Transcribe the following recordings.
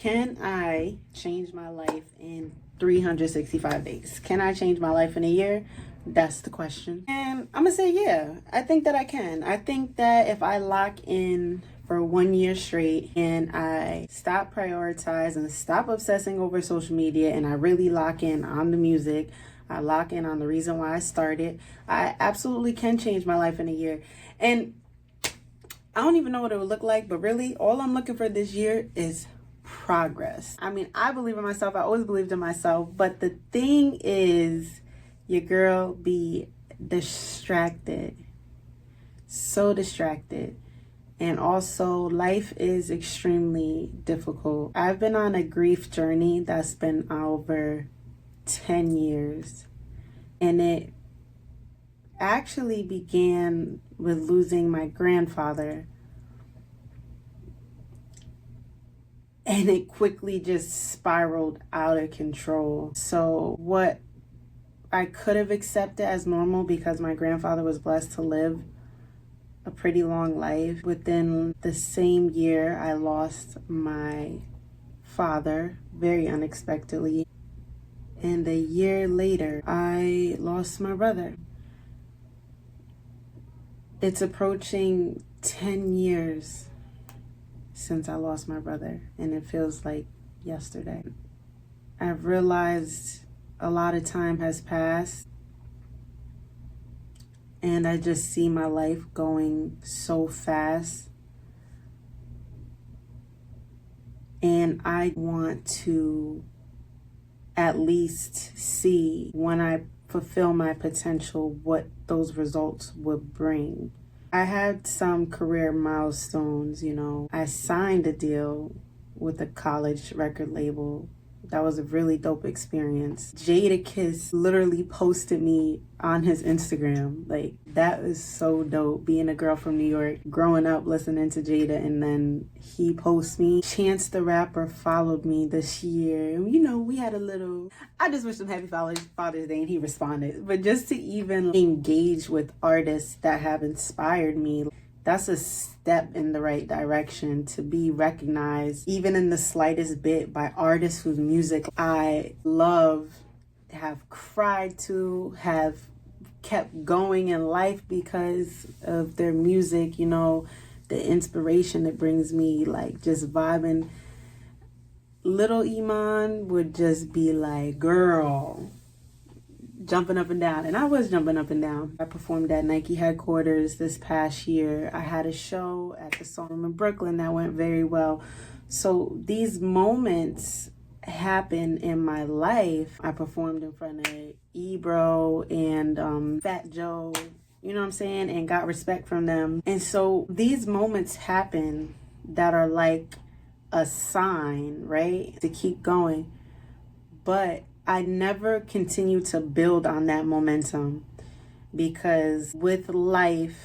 Can I change my life in 365 days? Can I change my life in a year? That's the question. And I'm gonna say, yeah, I think that I can. I think that if I lock in for 1 year straight and I stop prioritizing, stop obsessing over social media, and I really lock in on the music, I lock in on the reason why I started, I absolutely can change my life in a year. And I don't even know what it would look like, but really, all I'm looking for this year is progress. I mean, I believe in myself. I always believed in myself. But the thing is, your girl be distracted. So distracted. And also, life is extremely difficult. I've been on a grief journey that's been over 10 years. And it actually began with losing my grandfather. And it quickly just spiraled out of control. So what I could have accepted as normal, because my grandfather was blessed to live a pretty long life. Within the same year, I lost my father very unexpectedly. And a year later, I lost my brother. It's approaching 10 years since I lost my brother, and it feels like yesterday. I've realized a lot of time has passed, and I just see my life going so fast. And I want to at least see, when I fulfill my potential, what those results would bring. I had some career milestones, I signed a deal with a college record label. That was a really dope experience. Jadakiss literally posted me on his Instagram. Like, that is so dope. Being a girl from New York, growing up listening to Jada, and then he posts me. Chance the Rapper followed me this year. We had a little, I just wished him happy Father's Day, and he responded. But just to even engage with artists that have inspired me, that's a step in the right direction, to be recognized, even in the slightest bit, by artists whose music I love, have cried to, have kept going in life because of their music, the inspiration it brings me, like just vibing. Little Iman would just be like, girl, jumping up and down. And I was jumping up and down. I performed at Nike headquarters this past year. I had a show at the Soul Room in Brooklyn that went very well. So these moments happen in my life. I performed in front of Ebro and Fat Joe, you know what I'm saying, and got respect from them. And so these moments happen that are like a sign, right, to keep going. But I never continue to build on that momentum, because with lifing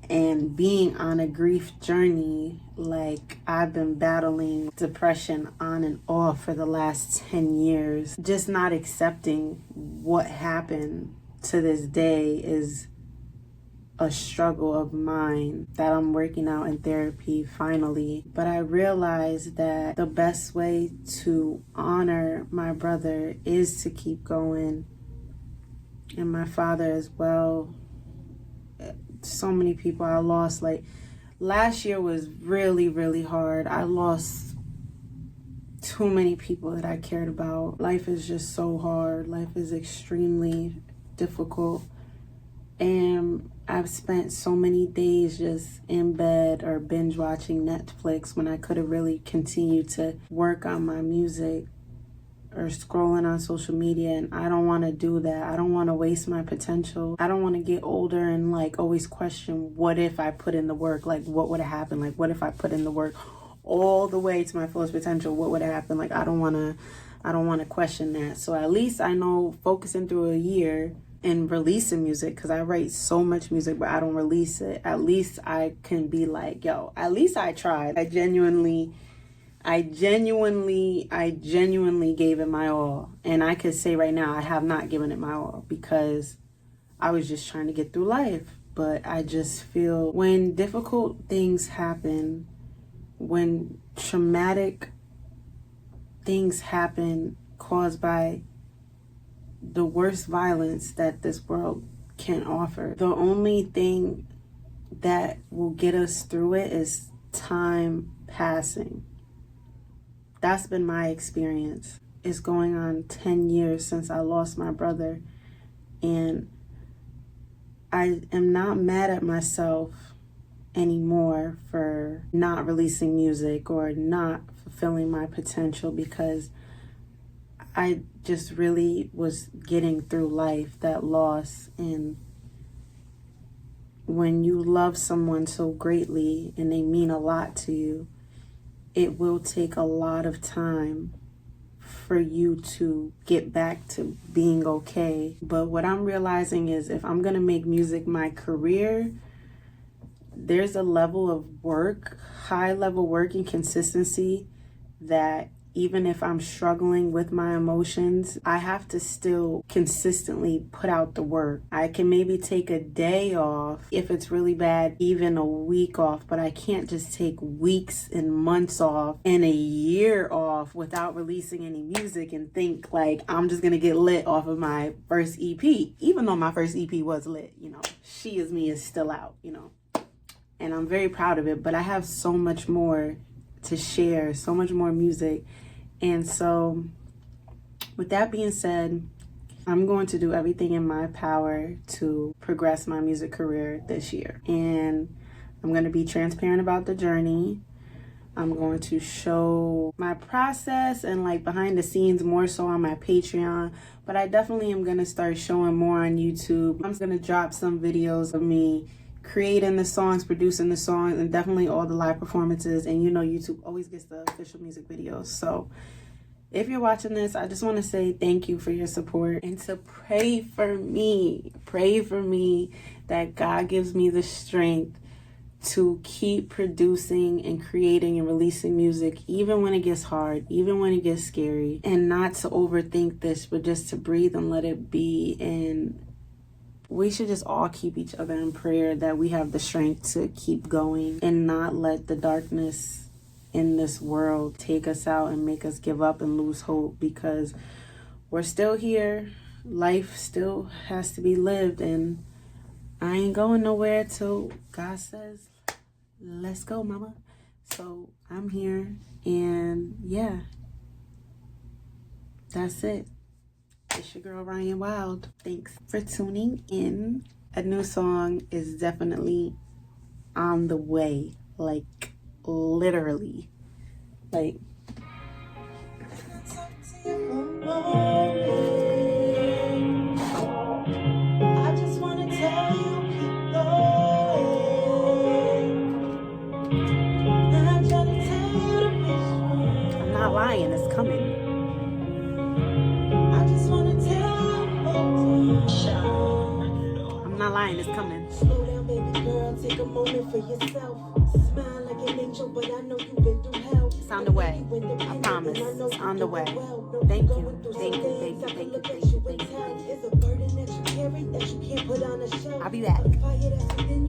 and being on a grief journey, like I've been battling depression on and off for the last 10 years, just not accepting what happened to this day is a struggle of mine that I'm working out in therapy finally. But I realized that the best way to honor my brother is to keep going, and my father as well. So many people I lost. Like, last year was really, really hard. I lost too many people that I cared about. Life is just so hard. Life is extremely difficult. And I've spent so many days just in bed or binge watching Netflix when I could have really continued to work on my music or scrolling on social media. And I don't want to do that. I don't want to waste my potential. I don't want to get older and like always question, what if I put in the work? Like, what would have happened? Like, what if I put in the work all the way to my fullest potential? What would have happened? Like, I don't want to question that. So at least I know, focusing through a year and releasing music, because I write so much music but I don't release it, at least I can be like, yo, at least I tried. I genuinely gave it my all. And I could say right now I have not given it my all, because I was just trying to get through life. But I just feel when difficult things happen, when traumatic things happen caused by the worst violence that this world can offer, the only thing that will get us through it is time passing. That's been my experience. It's going on 10 years since I lost my brother, and I am not mad at myself anymore for not releasing music or not fulfilling my potential, because I just really was getting through life, that loss. And when you love someone so greatly and they mean a lot to you, it will take a lot of time for you to get back to being okay. But what I'm realizing is, if I'm gonna make music my career, there's a level of work, high level work and consistency, that even if I'm struggling with my emotions, I have to still consistently put out the work. I can maybe take a day off if it's really bad, even a week off, but I can't just take weeks and months off and a year off without releasing any music and think like I'm just gonna get lit off of my first EP. Even though my first EP was lit, She Is Me is still out, and I'm very proud of it, but I have so much more to share, so much more music. And so with that being said, I'm going to do everything in my power to progress my music career this year. And I'm going to be transparent about the journey. I'm going to show my process and like behind the scenes more so on my Patreon, but I definitely am going to start showing more on YouTube. I'm going to drop some videos of me creating the songs, producing the songs, and definitely all the live performances. And YouTube always gets the official music videos. So if you're watching this, I just want to say thank you for your support, and to pray for me that God gives me the strength to keep producing and creating and releasing music, even when it gets hard, even when it gets scary, and not to overthink this, but just to breathe and let it be. And we should just all keep each other in prayer that we have the strength to keep going and not let the darkness in this world take us out and make us give up and lose hope, because we're still here. Life still has to be lived, and I ain't going nowhere till God says, let's go, mama. So I'm here, and yeah, that's it. It's your girl, Ryan Wild. Thanks for tuning in. A new song is definitely on the way, like literally. Like, I just wanna tell you, keep going. I'm trying to tell you to be strong. I'm not lying, it's coming. I just wanna tell you, I'm not lying, it's coming. Slow down, baby girl, take a moment for yourself. Smile like an angel, but I know you've been through hell. It's on the way. I promise. It's on the way. Thank you. Thank you. Thank you. Thank you. Thank you. Thank you. Thank you. I'll be back.